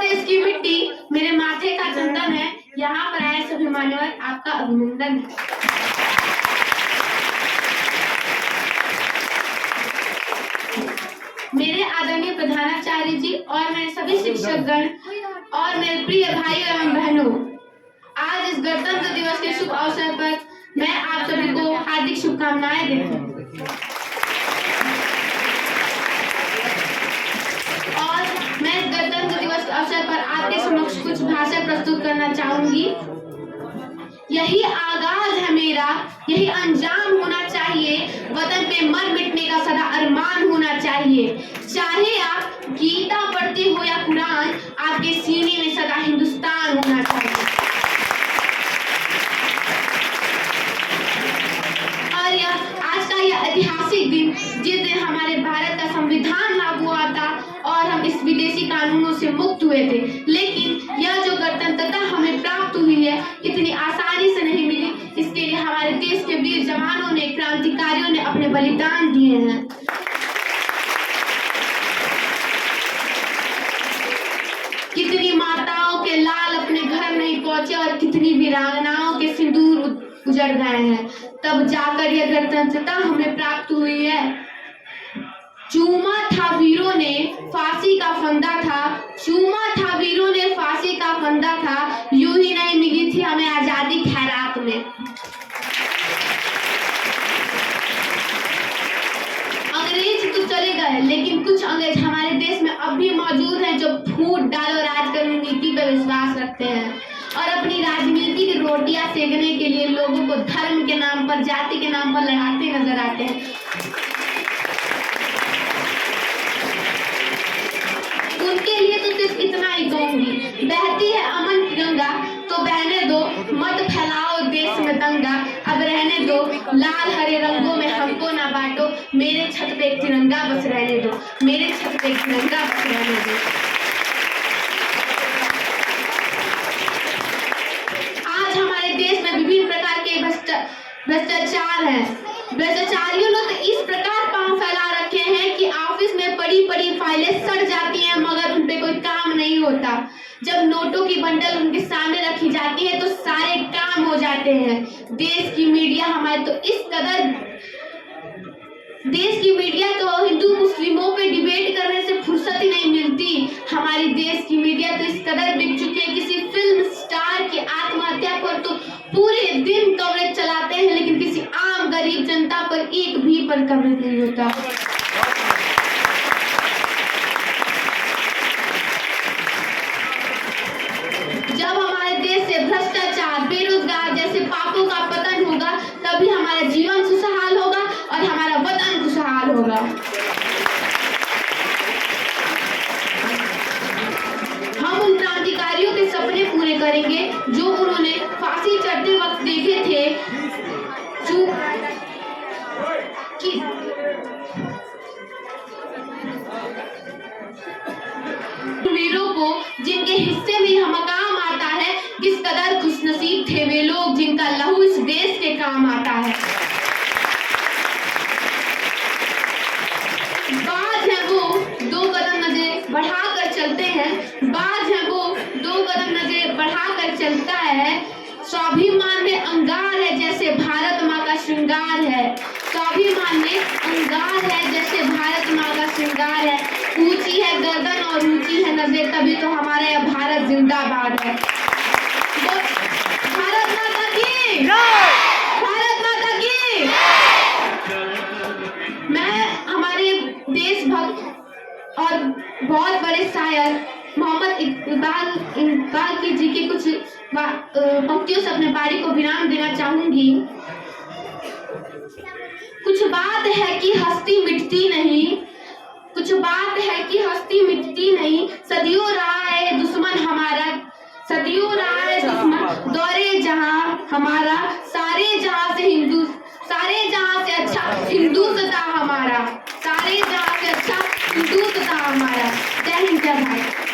देश की मिट्टी मेरे माथे का चंदन है। यहाँ पर आए सभी मान्यवर आपका अभिनंदन है। मेरे आदरणीय प्रधानाचार्य जी और मेरे सभी शिक्षकगण और मेरे प्रिय भाइयों एवं बहनों, आज इस गणतंत्र दिवस के शुभ अवसर पर मैं आप सभी को हार्दिक शुभकामनाएं देती हूँ और मैं इस गणतंत्र दिवस के अवसर पर आपके समक्ष कुछ भाषण प्रस्तुत करना चाहूंगी। यही आगाज है मेरा, यही अंजाम होना चाहिए, वतन पे मर मिटने का सदा अरमान होना चाहिए। चाहे आप गीता पढ़ते हो या कुरान, आपके सीने में सदा हिंदुस्तान होना चाहिए। और आज का यह ऐतिहासिक दिन, जिस दिन हमारे भारत का संविधान लागू हुआ था और हम इस विदेशी कानूनों से मुक्त हुए थे, लेकिन यह जो गणतंत्रता हमें प्राप्त हुई है इतनी आसानी से नहीं मिली। इसके लिए हमारे देश के वीर जवानों ने, क्रांतिकारियों ने अपने बलिदान दिए हैं। कितनी माताओं के लाल अपने घर नहीं पहुंचे और कितनी वीरांगनाओं के सिंदूर उजड़ गए हैं, तब जाकर यह गणतंत्रता हमें प्राप्त हुई है। चूमा था वीरों ने, फांसी का फंदा था, चूमा था वीरों ने, फांसी का फंदा था, यूं ही नहीं मिली थी हमें आजादी खैरात में। अंग्रेज तो चले गए, लेकिन कुछ अंग्रेज हमारे देश में अब भी मौजूद हैं जो फूट डालो राज करने नीति पर विश्वास रखते हैं और अपनी राजनीति की रोटियां सेकने के लिए लोगों को धर्म के नाम पर, जाति के नाम पर लड़ाते नजर आते हैं। उनके लिए तो सिर्फ इतना ही कहूंगी, बहती है अमन की गंगा तो बहने दो, मत फैलाओ देश में दंगा, अब रहने दो, लाल हरे रंगों में हमको ना बांटो, मेरे छत पे एक तिरंगा बस रहने दो, मेरे छत पे एक तिरंगा बस रहने दो। आज हमारे देश में विभिन्न प्रकार के भ्रष्टाचार हैं। भ्रष्टाचारियों ने तो इस प्रकार पांव फैला रखे हैं कि ऑफिस में पड़ी पड़ी फाइलें सड़ जाती हैं मगर उन पे कोई काम नहीं होता। जब नोटों की बंडल उनके सामने रखी जाती है तो सारे काम हो जाते हैं। देश की मीडिया तो हिंदू मुस्लिमों पे डिबेट करने से फुर्सत ही नहीं मिलती। हमारी देश की मीडिया तो इस कदर बिक चुकी है, किसी फिल्म स्टार की आत्महत्या पर तो पूरे दिन कवरेज चलाते हैं, लेकिन किसी आम गरीब जनता पर एक भी पर कवरेज नहीं होता। जब हमारे देश से भ्रष्टाचार, बेरोजगार जैसे पापों का पतन होगा, तभी हमारा जीवन खुशहाल होगा और हमारा वतन खुशहाल होगा। हम उन क्रांतिकारियों के सपने पूरे करेंगे जो उन्होंने फांसी चढ़ते वक्त देखे थे, वीरों को जिनके हिस्से में यह मकाम आता है, किस कदर खुशनसीब थे वे लोग जिनका लहू इस देश के काम आता है। बाज है वो दो कदम नजरें बढ़ाकर चलते हैं, बाज है वो दो कदम नजरें बढ़ाकर चलता है, स्वाभिमान में अंगार है जैसे भारत माँ का श्रृंगार है, स्वाभिमान में अंगार है जैसे भारत माँ का श्रृंगार है, ऊंची है गर्दन और ऊंची है नजर, तभी तो हमारा यह भारत जिंदाबाद है। भारत माता की जय, भारत माता की। मैं हमारे देशभक्त और बहुत बड़े शायर मोहम्मद इकबाल की जी के कुछ पंक्तियों से अपने बारी को विराम देना चाहूंगी। कुछ बात है कि हस्ती मिटती नहीं, कुछ बात है कि हस्ती मिटती नहीं, सदियों रहा है दुश्मन हमारा, सदियों रहा है दुश्मन दौरे जहां हमारा, सारे जहां से अच्छा हिंदुस्तान हमारा, सारे जहां से अच्छा हिंदुस्तान हमारा। जय हिंद जय भारत।